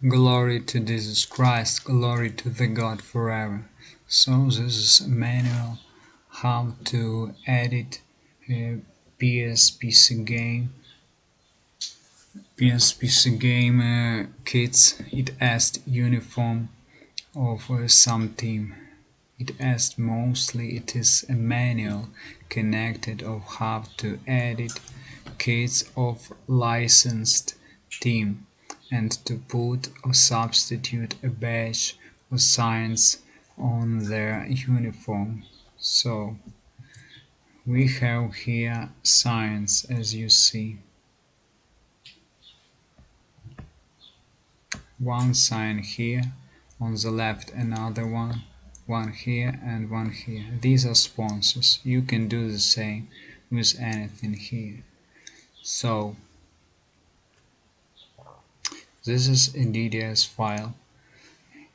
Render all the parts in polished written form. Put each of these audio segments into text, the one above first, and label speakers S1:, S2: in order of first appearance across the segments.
S1: Glory to Jesus Christ, glory to the God forever. So this is a manual how to edit a PS PC game kits. It asks Unifrom of some team. It asks mostly it is a manual connected of how to edit kits of licensed team and to put or substitute a badge or signs on their uniform. So we have here signs, as you see. One sign here, on the left another one here and one here. These are sponsors. You can do the same with anything here. So this is a DDS file.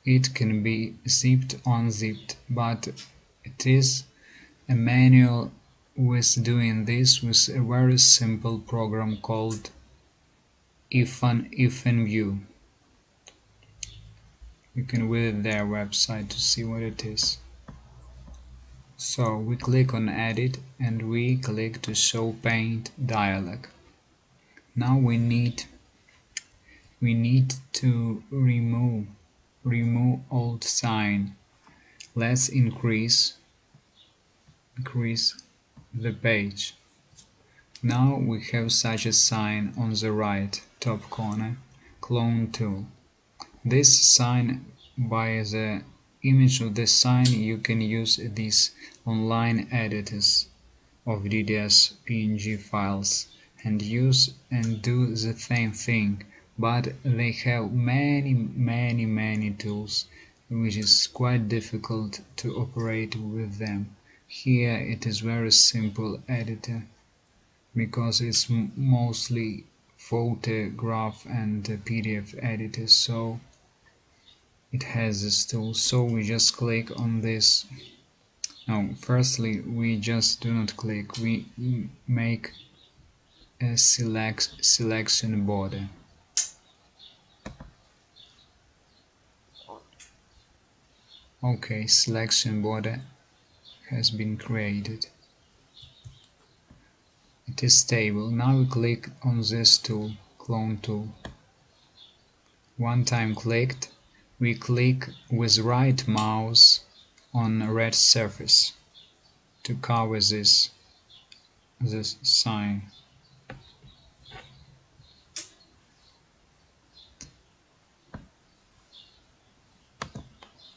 S1: It can be zipped, unzipped, but it is a manual with doing this with a very simple program called View. You can visit their website to see what it is. So we click on Edit and we click to show paint dialog. Now we need to remove old sign. Let's increase the page. Now we have such a sign on the right top corner, clone tool. This sign, by the image of the sign, you can use these online editors of DDS PNG files and use and do the same thing, but they have many tools which is quite difficult to operate with them. Here it is very simple editor because it's mostly photograph and PDF editor, so it has this tool. So we just click on this. No, firstly we just do not click, we make a selection border. Okay, selection border has been created. It is stable. Now we click on this tool, clone tool. One time clicked, we click with right mouse on a red surface to cover this sign.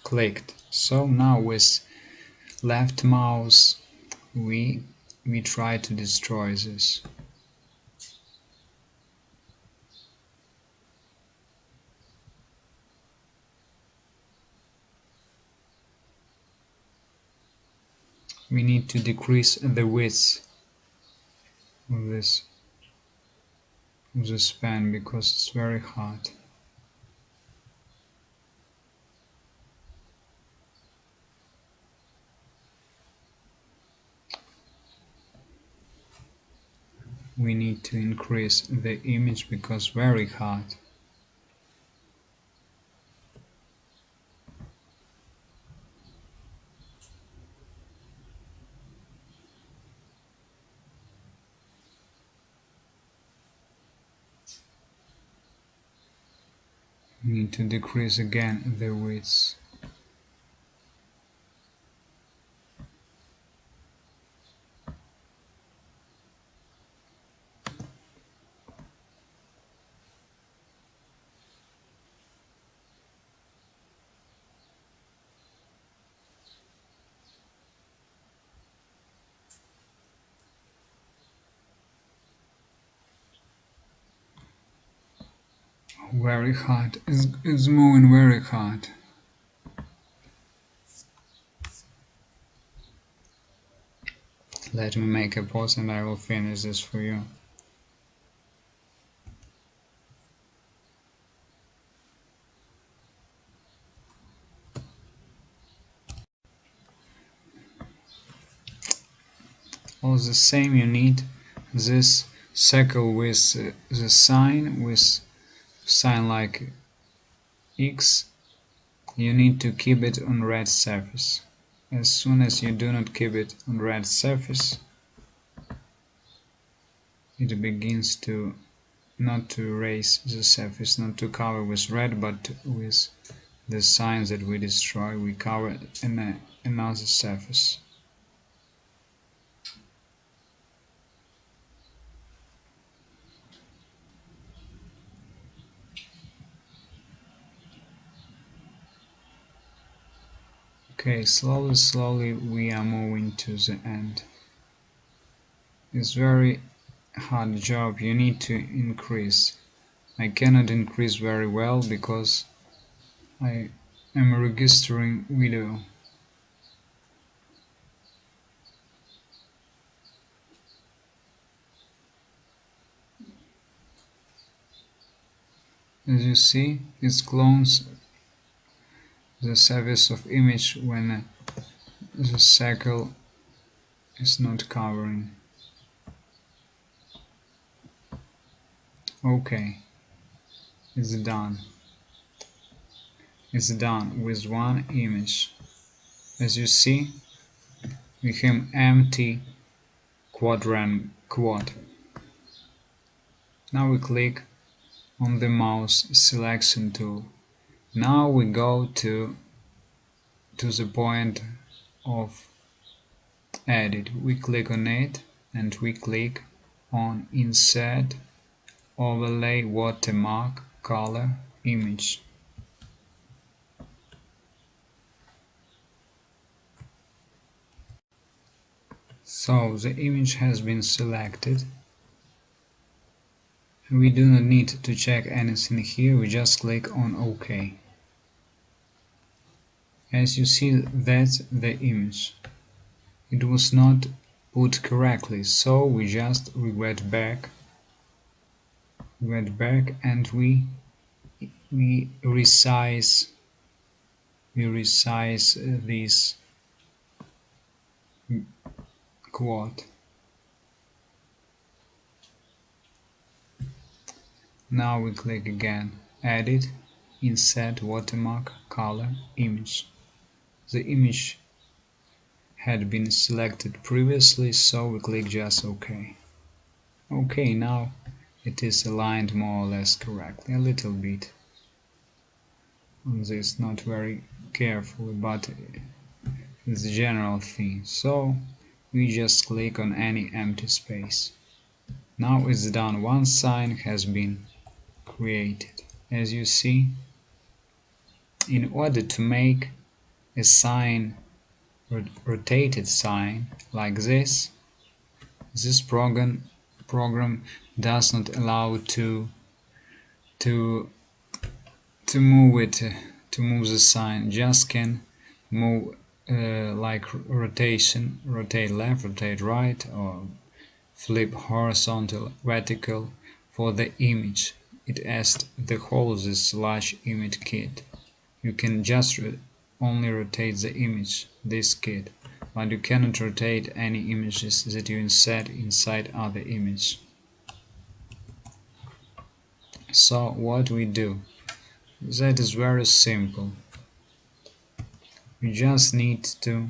S1: Clicked. So now with left mouse we try to destroy this. We need to decrease the width of this span because it's very hard. We need to increase the image because very hard. We need to decrease again the width. Very hard. It's moving very hard. Let me make a pause and I will finish this for you. All the same, you need this circle with the sign like X, you need to keep it on red surface. As soon as you do not keep it on red surface, it begins to not to erase the surface, not to cover with red, but with the signs that we destroy, we cover in another surface. Okay, slowly we are moving to the end. It's very hard job, you need to increase. I cannot increase very well because I am registering video. As you see, it clones the surface of image when the circle is not covering. Okay, it's done. It's done with one image. As you see, we have empty quad. Now we click on the mouse selection tool. Now we go to the point of edit. We click on it and we click on insert overlay watermark color image. So the image has been selected. We do not need to check anything here, we just click on OK. As you see, that's the image. It was not put correctly, so we went back and we resize this quad. Now we click again, edit, insert watermark color image. The image had been selected previously, so we click just OK. OK, now it is aligned more or less correctly, a little bit on this, not very carefully, but it's the general thing. So we just click on any empty space. Now it's done, one sign has been created. As you see, in order to make a sign, rotated sign like this program does not allow to move the sign, just can move like rotation, rotate left, rotate right, or flip horizontal, vertical for the image. It has the whole this large image kit. You can just only rotate the image, this kit, but you cannot rotate any images that you insert inside other image. So what we do? That is very simple. We just need to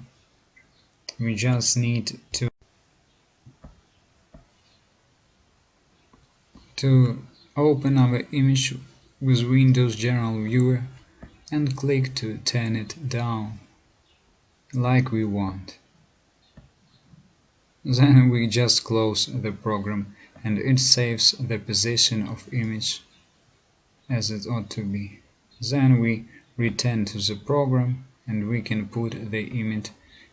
S1: open our image with Windows General Viewer and click to turn it down like we want. Then we just close the program and it saves the position of image as it ought to be. Then we return to the program and we can put the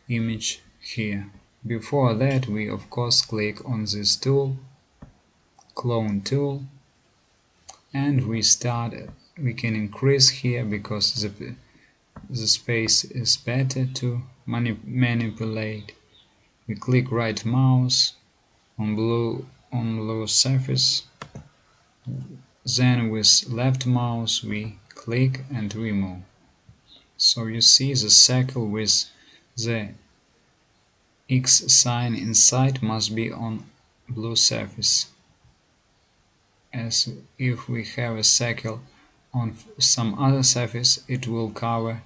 S1: image here. Before that, we of course click on this tool, clone tool, and we can increase here because the space is better to manipulate. We click right mouse on blue surface, then with left mouse we click and remove. So you see the circle with the X sign inside must be on blue surface, as if we have a circle on some other surface, it will cover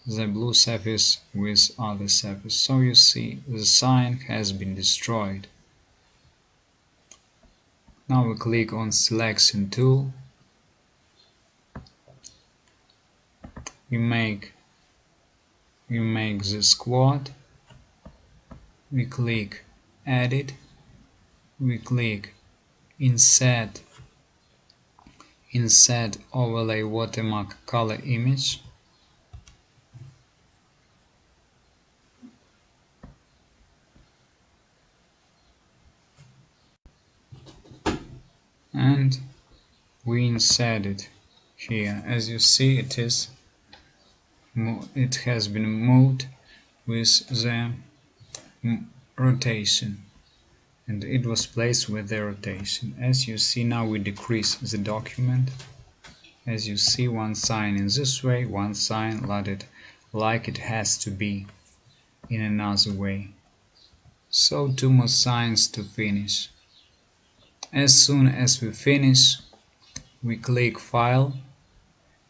S1: the blue surface with other surface. So you see the sign has been destroyed. Now we click on selection tool. We make the squad. We click edit. We click insert overlay watermark color image. And we insert it here. As you see, it has been moved with the rotation, and it was placed with the rotation. As you see, now we decrease the document. As you see, one sign in this way, one sign like it has to be in another way. So two more signs to finish. As soon as we finish, we click File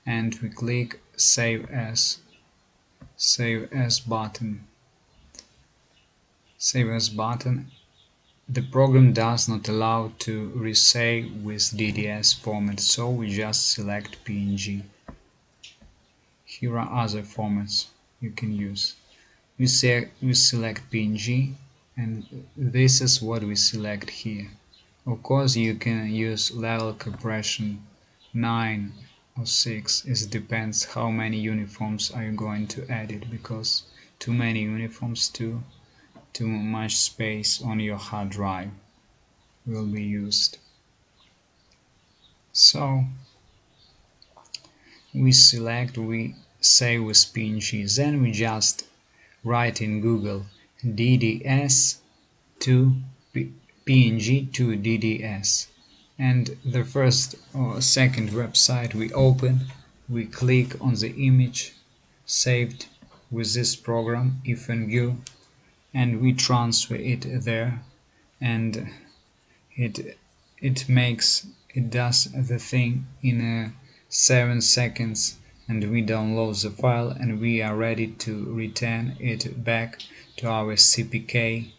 S1: and we click Save As button. Save As button. The program does not allow to resave with DDS format, so we just select PNG. Here are other formats you can use. We select PNG, and this is what we select here. Of course, you can use level compression 9 or 6. It depends how many uniforms are you going to edit, because too many uniforms, too much space on your hard drive will be used. So we save with PNG, then we just write in Google DDS to PNG to DDS, and the first or second website we open, we click on the image saved with this program ifngu, and we transfer it there, and it does the thing in 7 seconds, and we download the file, and we are ready to return it back to our CPK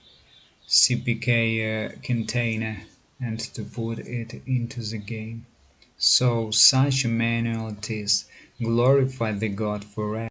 S1: container and to put it into the game. So such a manual it is. Glorify the God forever.